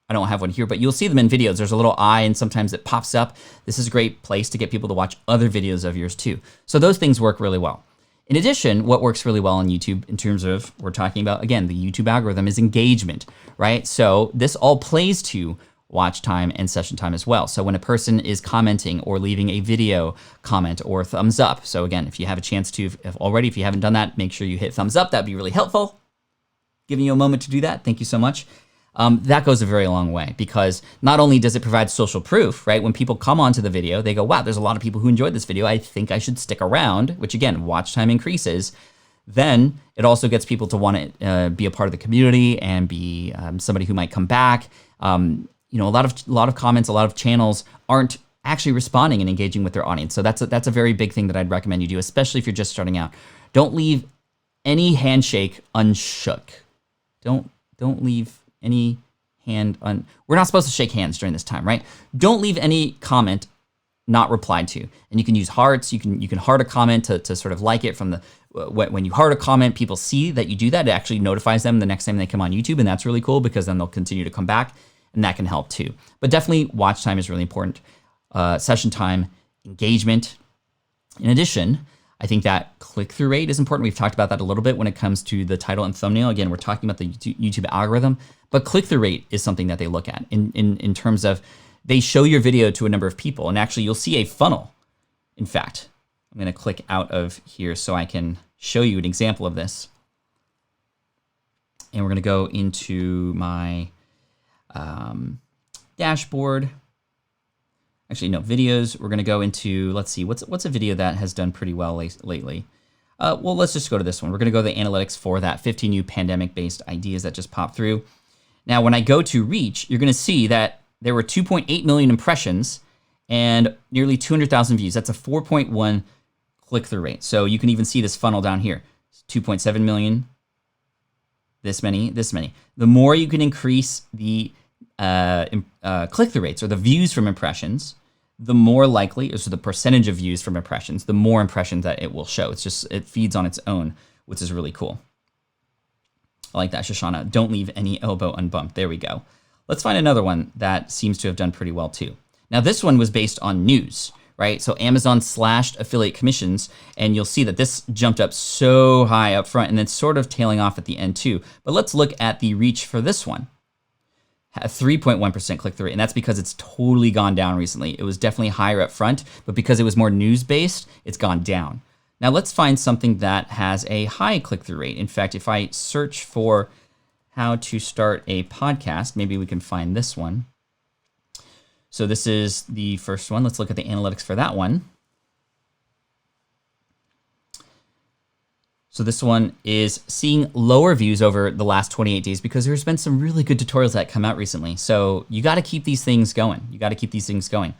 But you'll see them in videos. There's a little eye and sometimes it pops up. This is a great place to get people to watch other videos of yours too. So those things work really well. In addition, what works really well on YouTube in terms of, we're talking about, again, the YouTube algorithm is engagement, right? So this all plays to watch time and session time as well. So when a person is commenting or leaving a video comment or thumbs up. So again, if you have a chance to, if you haven't done that, make sure you hit thumbs up. That'd be really helpful. Giving you a moment to do that. Thank you so much. That goes a very long way because not only does it provide social proof, right? When people come onto the video, they go, wow, there's a lot of people who enjoyed this video. I think I should stick around, which again, watch time increases. Then it also gets people to want to be a part of the community and be somebody who might come back. A lot of comments, a lot of channels aren't actually responding and engaging with their audience. So that's a very big thing that I'd recommend you do, especially if you're just starting out. Don't leave any handshake unshook. Don't leave any hand un. We're not supposed to shake hands during this time, right? Don't leave any comment not replied to. And you can use hearts. You can heart a comment to sort of like it from the. When you heart a comment, people see that you do that. It actually notifies them the next time they come on YouTube, and that's really cool because then they'll continue to come back. And that can help too. But definitely watch time is really important. Session time, engagement. In addition, I think that click-through rate is important. We've talked about that a little bit when it comes to the title and thumbnail. Again, we're talking about the YouTube algorithm, but click-through rate is something that they look at in terms of they show your video to a number of people. And actually, you'll see a funnel. In fact, I'm going to click out of here so I can show you an example of this. And we're going to go into my dashboard. Actually, no, videos. We're going to go into, let's see, what's a video that has done pretty well lately? Well, let's just go to this one. We're going to go to the analytics for that 15 new pandemic-based ideas that just popped through. Now, when I go to reach, you're going to see that there were 2.8 million impressions and nearly 200,000 views. That's a 4.1 click-through rate. So you can even see this funnel down here. 2.7 million, this many, this many. The more you can increase the click-through rates or the views from impressions, the more likely, so the percentage of views from impressions, the more impressions that it will show. It feeds on its own, which is really cool. I like that, Shoshana. Don't leave any elbow unbumped. There we go. Let's find another one that seems to have done pretty well too. Now this one was based on news, right? So Amazon slashed affiliate commissions, and you'll see that this jumped up so high up front and then sort of tailing off at the end too. But let's look at the reach for this one. A 3.1% click-through rate, and that's because it's totally gone down recently. It was definitely higher up front, but because it was more news-based, it's gone down. Now let's find something that has a high click-through rate. In fact, if I search for how to start a podcast, maybe we can find this one. So this is the first one. Let's look at the analytics for that one. So this one is seeing lower views over the last 28 days because there's been some really good tutorials that come out recently. So you got to keep these things going. You got to keep these things going.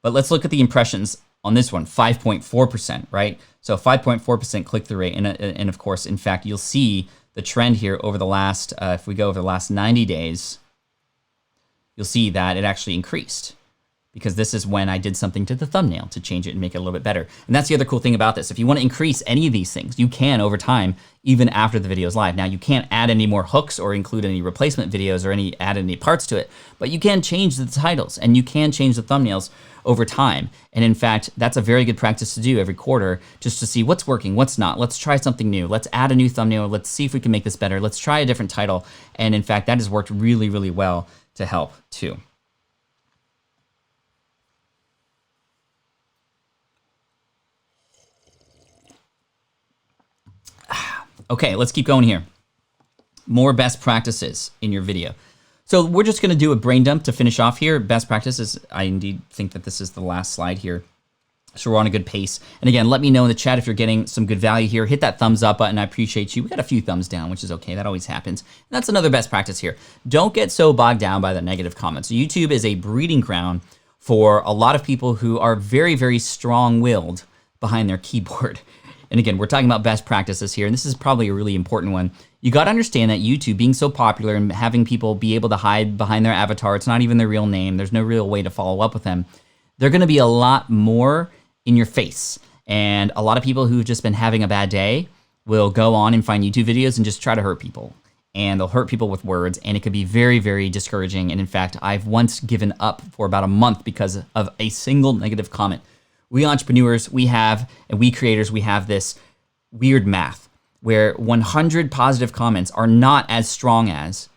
But let's look at the impressions on this one, 5.4%, right? So 5.4% click-through rate. And of course, in fact, you'll see the trend here over the last, if we go over the last 90 days, you'll see that it actually increased, because this is when I did something to the thumbnail to change it and make it a little bit better. And that's the other cool thing about this. If you want to increase any of these things, you can over time, even after the video is live. Now, you can't add any more hooks or include any replacement videos or add any parts to it, but you can change the titles and you can change the thumbnails over time. And in fact, that's a very good practice to do every quarter, just to see what's working, what's not. Let's try something new. Let's add a new thumbnail. Let's see if we can make this better. Let's try a different title. And in fact, that has worked really, really well to help too. Okay, let's keep going here. More best practices in your video. So we're just gonna do a brain dump to finish off here. Best practices, I indeed think that this is the last slide here. So we're on a good pace. And again, let me know in the chat if you're getting some good value here. Hit that thumbs up button, I appreciate you. We got a few thumbs down, which is okay, that always happens. And that's another best practice here. Don't get so bogged down by the negative comments. YouTube is a breeding ground for a lot of people who are very, very strong-willed behind their keyboard. And again, we're talking about best practices here, and this is probably a really important one. You got to understand that YouTube being so popular and having people be able to hide behind their avatar, it's not even their real name, there's no real way to follow up with them. They're gonna be a lot more in your face. And a lot of people who've just been having a bad day will go on and find YouTube videos and just try to hurt people. And they'll hurt people with words, and it could be very, very discouraging. And in fact, I've once given up for about a month because of a single negative comment. We entrepreneurs, and we creators, we have this weird math where 100 positive comments are not as strong as,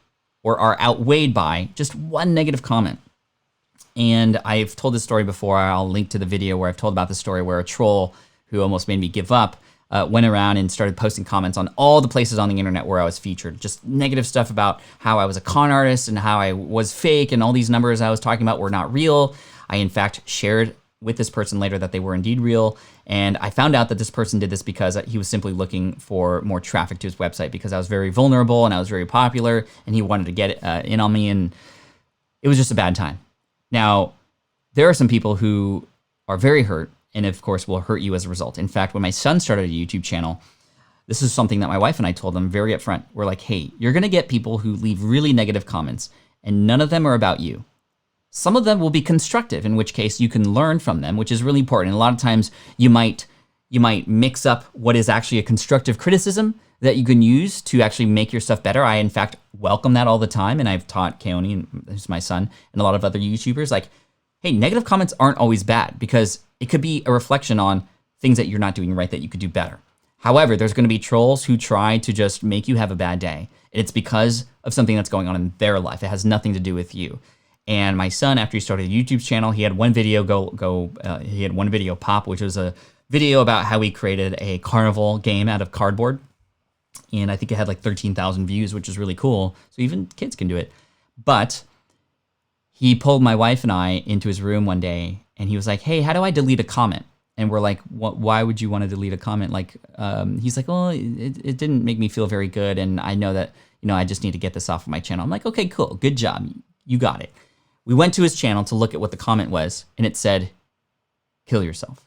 or are outweighed by, just one negative comment. And I've told this story before. I'll link to the video where I've told about the story where a troll who almost made me give up went around and started posting comments on all the places on the internet where I was featured. Just negative stuff about how I was a con artist and how I was fake, and all these numbers I was talking about were not real. I, in fact, shared with this person later that they were indeed real. And I found out that this person did this because he was simply looking for more traffic to his website, because I was very vulnerable and I was very popular, and he wanted to get in on me, and it was just a bad time. Now, there are some people who are very hurt, and of course will hurt you as a result. In fact, when my son started a YouTube channel, this is something that my wife and I told him very upfront. We're like, hey, you're gonna get people who leave really negative comments, and none of them are about you. Some of them will be constructive, in which case you can learn from them, which is really important. And a lot of times you might mix up what is actually a constructive criticism that you can use to actually make your stuff better. I, in fact, welcome that all the time. And I've taught Keone, who's my son, and a lot of other YouTubers, like, hey, negative comments aren't always bad, because it could be a reflection on things that you're not doing right that you could do better. However, there's gonna be trolls who try to just make you have a bad day. And it's because of something that's going on in their life. It has nothing to do with you. And my son, after he started a YouTube channel, he had one video he had one video pop, which was a video about how he created a carnival game out of cardboard. And I think it had like 13,000 views, which is really cool. So even kids can do it. But he pulled my wife and I into his room one day, and he was like, hey, how do I delete a comment? And we're like, why would you want to delete a comment? Like, he's like, well, it didn't make me feel very good. And I know that, I just need to get this off of my channel. I'm like, okay, cool. Good job. You got it. We went to his channel to look at what the comment was, and it said, kill yourself.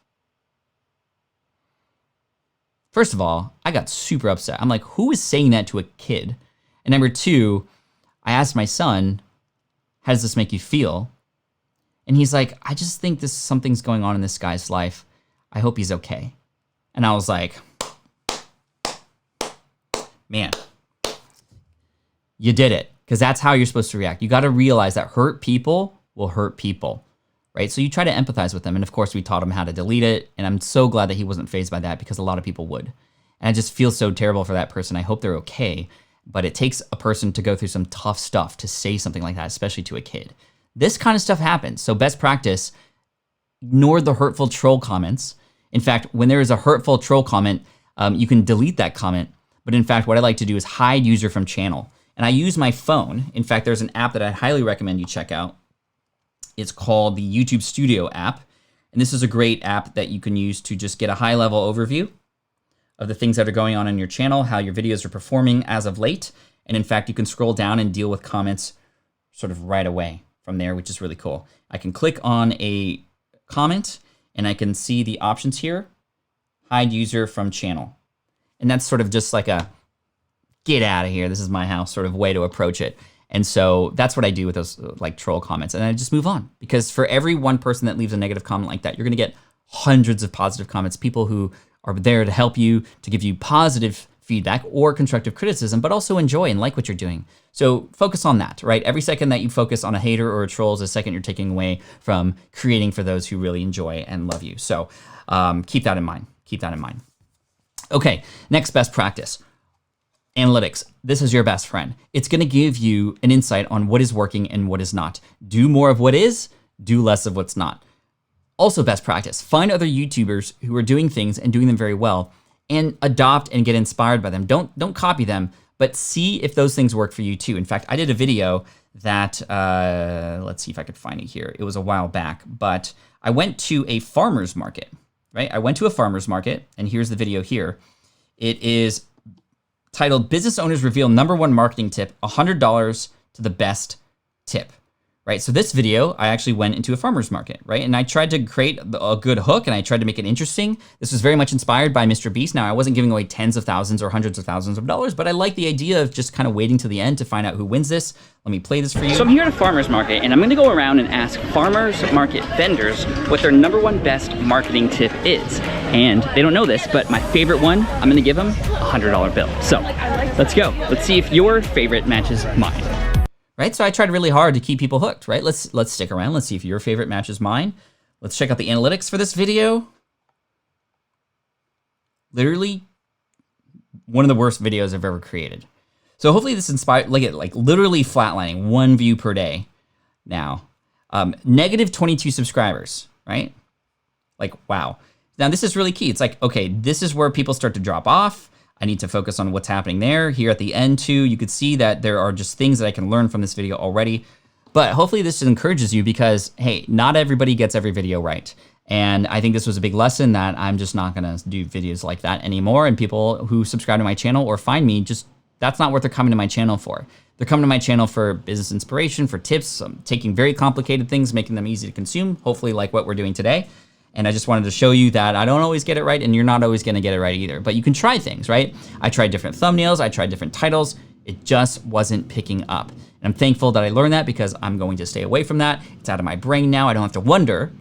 First of all, I got super upset. I'm like, who is saying that to a kid? And number two, I asked my son, how does this make you feel? And he's like, I just think something's going on in this guy's life. I hope he's okay. And I was like, man, you did it. Because that's how you're supposed to react. You got to realize that hurt people will hurt people, right? So you try to empathize with them. And of course, we taught him how to delete it. And I'm so glad that he wasn't fazed by that, because a lot of people would. And I just feel so terrible for that person. I hope they're okay. But it takes a person to go through some tough stuff to say something like that, especially to a kid. This kind of stuff happens. So best practice, ignore the hurtful troll comments. In fact, when there is a hurtful troll comment, you can delete that comment. But in fact, what I like to do is hide user from channel. And I use my phone. In fact, there's an app that I highly recommend you check out. It's called the YouTube Studio app. And this is a great app that you can use to just get a high-level overview of the things that are going on your channel, how your videos are performing as of late. And in fact, you can scroll down and deal with comments sort of right away from there, which is really cool. I can click on a comment and I can see the options here, hide user from channel. And that's sort of just like a get out of here, this is my house sort of way to approach it. And so that's what I do with those like troll comments. And I just move on, because for every one person that leaves a negative comment like that, you're gonna get hundreds of positive comments, people who are there to help you, to give you positive feedback or constructive criticism, but also enjoy and like what you're doing. So focus on that, right? Every second that you focus on a hater or a troll is a second you're taking away from creating for those who really enjoy and love you. So keep that in mind, keep that in mind. Okay, next best practice. Analytics. This is your best friend. It's gonna give you an insight on what is working and what is not. Do more of what is, do less of what's not. Also best practice, find other YouTubers who are doing things and doing them very well and adopt and get inspired by them. Don't copy them, but see if those things work for you too. In fact, I did a video that, let's see if I could find it here. It was a while back, but I went to a farmer's market, right? I went to a farmer's market, and here's the video here. It is titled Business Owners Reveal #1 Marketing Tip, $100 to the Best Tip, right? So this video, I actually went into a farmer's market, right? And I tried to create a good hook and I tried to make it interesting. This was very much inspired by Mr. Beast. Now, I wasn't giving away tens of thousands or hundreds of thousands of dollars, but I like the idea of just kind of waiting till the end to find out who wins this. Let me play this for you. So I'm here at a farmer's market and I'm gonna go around and ask farmer's market vendors what their #1 best marketing tip is. And they don't know this, but my favorite one, I'm gonna give them a $100 bill. So let's go. Let's see if your favorite matches mine. Right, so I tried really hard to keep people hooked, right? Let's stick around. Let's see if your favorite matches mine. Let's check out the analytics for this video. Literally one of the worst videos I've ever created. So hopefully this inspired, look at like literally flatlining, 1 view per day now. Negative 22 subscribers, right? Like, wow. Now this is really key. It's like, okay, this is where people start to drop off. I need to focus on what's happening there. Here at the end too, you could see that there are just things that I can learn from this video already. But hopefully this encourages you because, hey, not everybody gets every video right. And I think this was a big lesson that I'm just not gonna do videos like that anymore. And people who subscribe to my channel or find me, just that's not what they're coming to my channel for. They're coming to my channel for business inspiration, for tips, taking very complicated things, making them easy to consume, hopefully like what we're doing today. And I just wanted to show you that I don't always get it right and you're not always gonna get it right either. But you can try things, right? I tried different thumbnails, I tried different titles. It just wasn't picking up. And I'm thankful that I learned that because I'm going to stay away from that. It's out of my brain now, I don't have to wonder.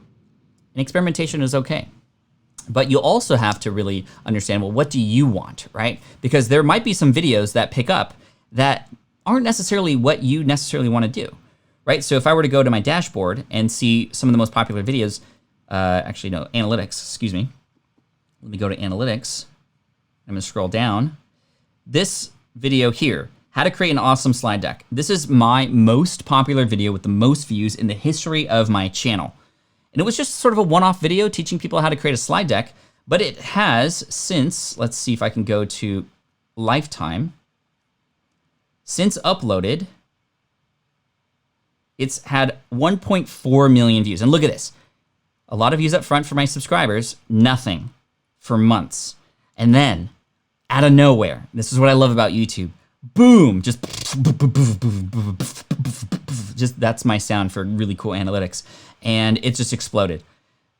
And experimentation is okay. But you also have to really understand, well, what do you want, right? Because there might be some videos that pick up that aren't necessarily what you necessarily wanna do, right? So if I were to go to my dashboard and see some of the most popular videos, actually no, analytics, excuse me. Let me go to analytics. I'm gonna scroll down. This video here, how to create an awesome slide deck. This is my most popular video with the most views in the history of my channel. And it was just sort of a one-off video teaching people how to create a slide deck, but it has since, let's see if I can go to lifetime. Since uploaded, it's had 1.4 million views. And look at this. A lot of views up front for my subscribers, nothing for months. And then, out of nowhere, this is what I love about YouTube, boom, just that's my sound for really cool analytics. And it just exploded,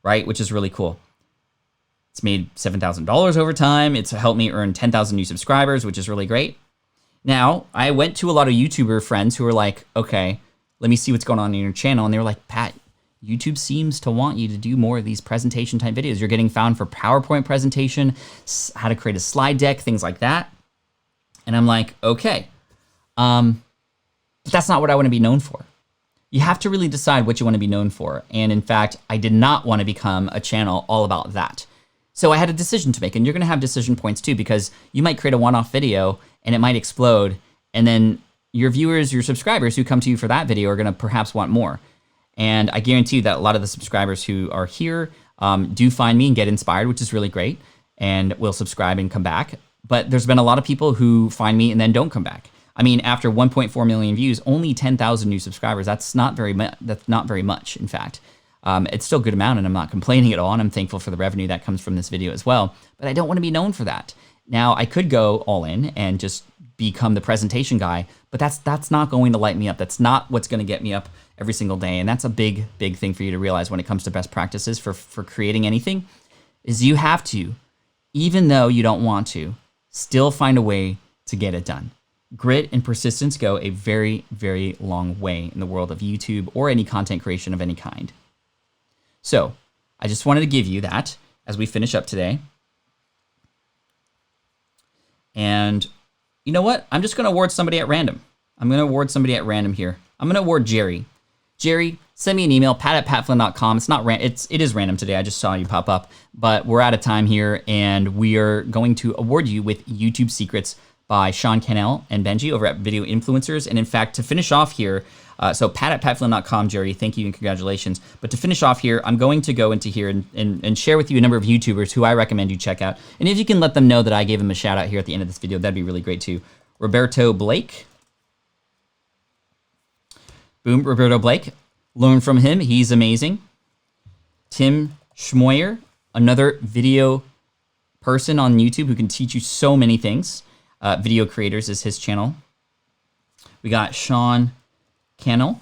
right? Which is really cool. It's made $7,000 over time. It's helped me earn 10,000 new subscribers, which is really great. Now, I went to a lot of YouTuber friends who were like, okay, let me see what's going on in your channel. And they were like, Pat, YouTube seems to want you to do more of these presentation type videos. You're getting found for PowerPoint presentation, how to create a slide deck, things like that. And I'm like, okay, but that's not what I want to be known for. You have to really decide what you want to be known for. And in fact, I did not want to become a channel all about that. So I had a decision to make, and you're gonna have decision points too, because you might create a one-off video and it might explode, and then your viewers, your subscribers who come to you for that video are gonna perhaps want more. And I guarantee you that a lot of the subscribers who are here do find me and get inspired, which is really great, and will subscribe and come back. But there's been a lot of people who find me and then don't come back. I mean, after 1.4 million views, only 10,000 new subscribers. That's not very much. That's not very much, in fact. It's still a good amount, and I'm not complaining at all, and I'm thankful for the revenue that comes from this video as well. But I don't want to be known for that. Now, I could go all in and just become the presentation guy, but that's not going to light me up. That's not what's going to get me up every single day, and that's a big thing for you to realize when it comes to best practices for creating anything, is you have to, even though you don't want to, still find a way to get it done. Grit and persistence go a very, very long way in the world of YouTube or any content creation of any kind. So I just wanted to give you that as we finish up today. And you know what? I'm just going to award somebody at random. I'm going to award somebody at random here. I'm going to award Jerry. Jerry, send me an email, pat@patflynn.com. It's not it is random today. I just saw you pop up, but we're out of time here, and we are going to award you with YouTube Secrets by Sean Cannell and Benji over at Video Influencers. And in fact, to finish off here, so pat@patflynn.com, Jerry, thank you and congratulations. But to finish off here, I'm going to go into here and share with you a number of YouTubers who I recommend you check out. And if you can let them know that I gave them a shout out here at the end of this video, that'd be really great too. Roberto Blake. Boom, Roberto Blake. Learn from him, he's amazing. Tim Schmoyer, another video person on YouTube who can teach you so many things. Video Creators is his channel. We got Sean Cannell.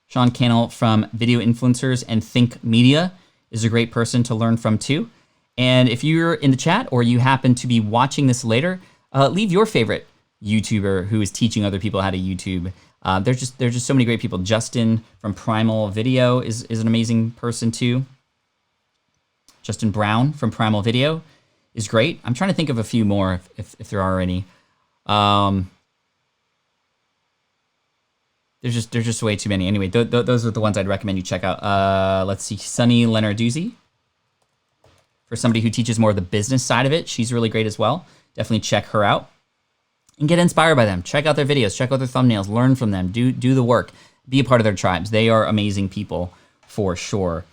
Sean Cannell from Video Influencers and Think Media is a great person to learn from too. And if you're in the chat or you happen to be watching this later, leave your favorite YouTuber who is teaching other people how to YouTube. There's just so many great people. Justin from Primal Video is an amazing person too. Justin Brown from Primal Video is great. I'm trying to think of a few more if there are any. There's just way too many. Anyway, those are the ones I'd recommend you check out. Let's see, Sunny Lenarduzzi. For somebody who teaches more of the business side of it, she's really great as well. Definitely check her out and get inspired by them. Check out their videos, check out their thumbnails, learn from them, do the work, be a part of their tribes. They are amazing people for sure.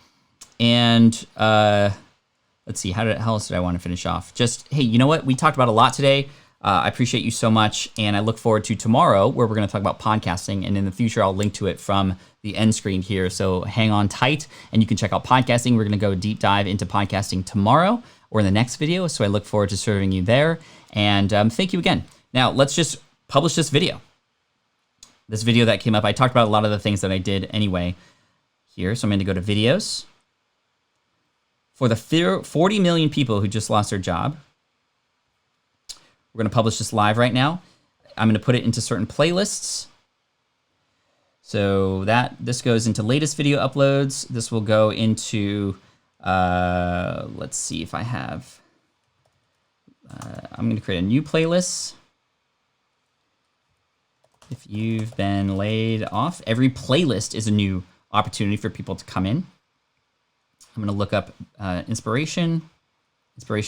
And let's see, how else did I want to finish off? Just, hey, you know what? We talked about a lot today. I appreciate you so much, and I look forward to tomorrow where we're going to talk about podcasting, and in the future I'll link to it from the end screen here, so hang on tight, and you can check out podcasting. We're going to go deep dive into podcasting tomorrow or in the next video, so I look forward to serving you there, and thank you again. Now, let's just publish this video. This video that came up, I talked about a lot of the things that I did anyway here, so I'm going to go to videos. For the 40 million people who just lost their job, we're going to publish this live right now. I'm going to put it into certain playlists. So this goes into latest video uploads. This will go into, let's see if I have, I'm going to create a new playlist. If you've been laid off, every playlist is a new opportunity for people to come in. I'm going to look up inspiration,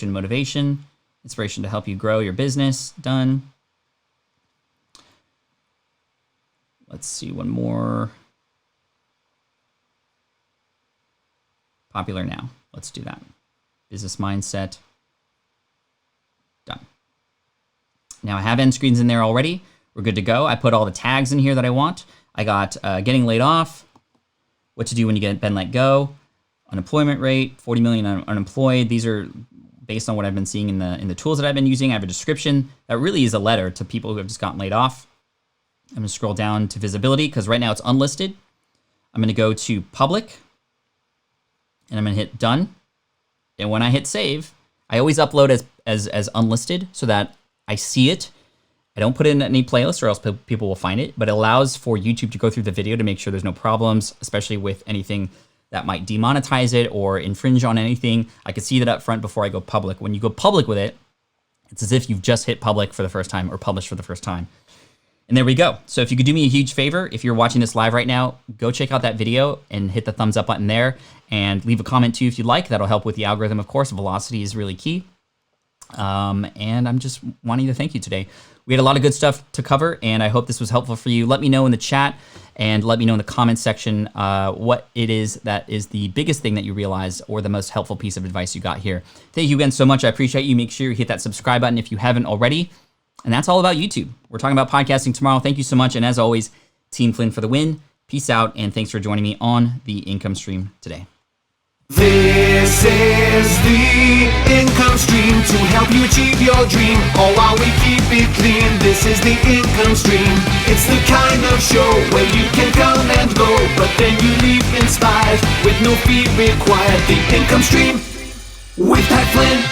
motivation, inspiration to help you grow your business. Done. Let's see, one more. Popular now. Let's do that. Business mindset. Done. Now I have end screens in there already. We're good to go. I put all the tags in here that I want. I got getting laid off, what to do when you been let go, unemployment rate, 40 million unemployed. These are based on what I've been seeing in the tools that I've been using. I have a description that really is a letter to people who have just gotten laid off. I'm going to scroll down to visibility because right now it's unlisted. I'm going to go to public and I'm going to hit done. And when I hit save, I always upload as unlisted so that I see it. I don't put it in any playlist or else people will find it, but it allows for YouTube to go through the video to make sure there's no problems, especially with anything that might demonetize it or infringe on anything. I can see that up front before I go public. When you go public with it, it's as if you've just hit public for the first time or published for the first time. And there we go. So if you could do me a huge favor, if you're watching this live right now, go check out that video and hit the thumbs up button there and leave a comment too if you'd like. That'll help with the algorithm, of course. Velocity is really key. And I'm just wanting to thank you today. We had a lot of good stuff to cover, and I hope this was helpful for you. Let me know in the chat and let me know in the comments section what it is that is the biggest thing that you realize or the most helpful piece of advice you got here. Thank you again so much. I appreciate you. Make sure you hit that subscribe button if you haven't already. And that's all about YouTube. We're talking about podcasting tomorrow. Thank you so much. And as always, Team Flynn for the win. Peace out, and thanks for joining me on the income stream today. This is the income stream to help you achieve your dream, all while we keep it clean. This is the income stream. It's the kind of show where you can come and go, but then you leave inspired with no fee required. The income stream with Pat Flynn.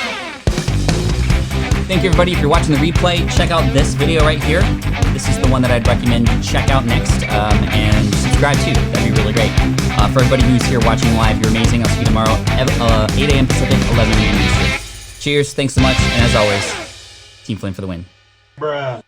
Thank you, everybody. If you're watching the replay, check out this video right here. This is the one that I'd recommend you check out next, and subscribe too. That'd be really great. For everybody who's here watching live, you're amazing. I'll see you tomorrow, 8 a.m. Pacific, 11 a.m. Eastern. Cheers. Thanks so much. And as always, Team Flynn for the win. Bruh.